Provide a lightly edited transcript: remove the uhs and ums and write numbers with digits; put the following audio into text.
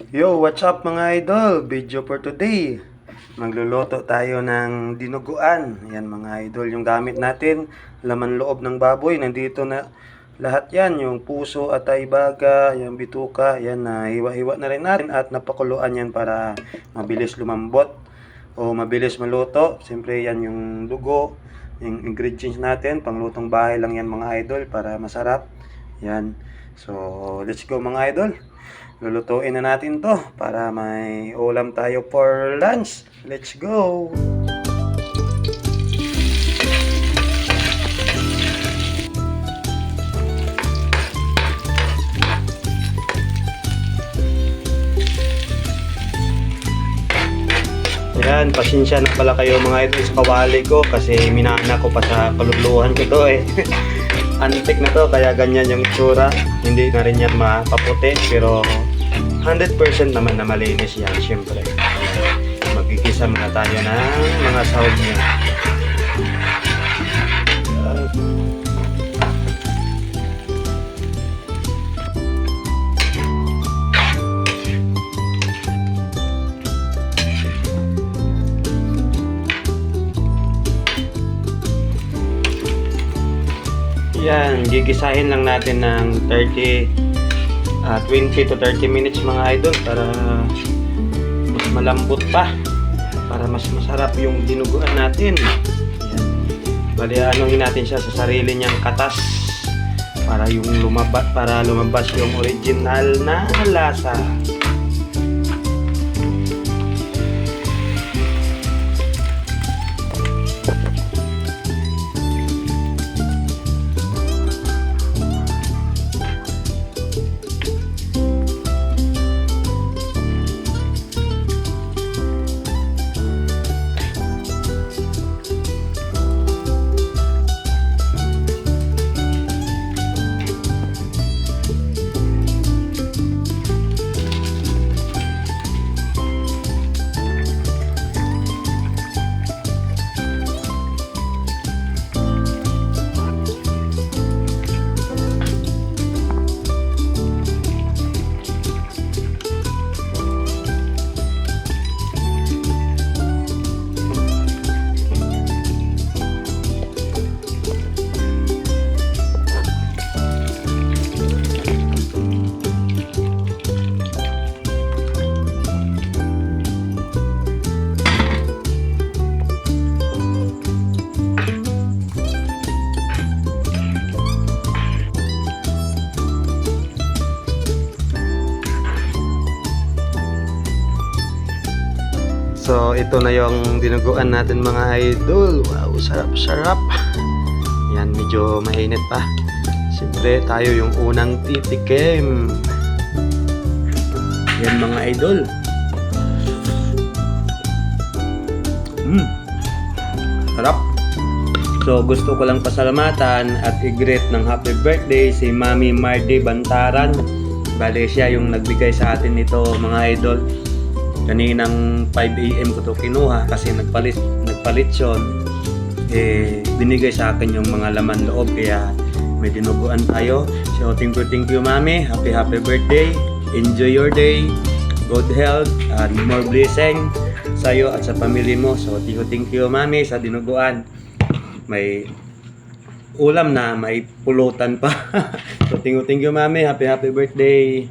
Yo, what's up mga idol? Video for today. Magluluto tayo ng dinuguan. Yan mga idol, yung gamit natin, laman loob ng baboy. Nandito na lahat yan, yung puso at ibaga, yung bituka, yan na hiwa-hiwa na rin natin at napakuluan yan para mabilis lumambot o mabilis maluto. Siyempre yan yung dugo, yung ingredients natin, panglutong bahay lang yan mga idol para masarap. Yan. So, let's go mga idol. Lulutuin na natin to para may ulam tayo for lunch. Let's go! Yan, pasensya na pala kayo mga idol sa kawali ko kasi minana ko pa sa kaluluhan ko to eh. Antik na to kaya ganyan yung itsura. Hindi na rin yan mapaputi pero 100% naman na malinis yan syempre. Magkikisa muna tayo ng mga sahog niya. Yan, gigisahin lang natin ng 20 to 30 minutes mga idol para mas malambot pa, para mas masarap yung dinuguan natin. Yan. Bali anuhin natin siya sa sarili niyang katas para lumabas yung original na lasa. So, ito na yung dinuguan natin mga idol. Wow, sarap-sarap. Yan, medyo mainit pa. Siyempre, tayo yung unang titikim. Yan mga idol. Sarap. So, gusto ko lang pasalamatan at i-greet ng happy birthday si Mami Mardy Bantaran. Bale, siya yung nagbigay sa atin nito mga idol. Kaninang 5 AM ko to kinuha kasi nagpalit yun. Binigay sa akin yung mga laman loob kaya may dinuguan tayo. So thank you mami. Happy birthday. Enjoy your day. Good health and more blessing sa iyo at sa pamilya mo. So thank you mami sa dinuguan. May ulam na, may pulutan pa. So thank you mami. Happy birthday.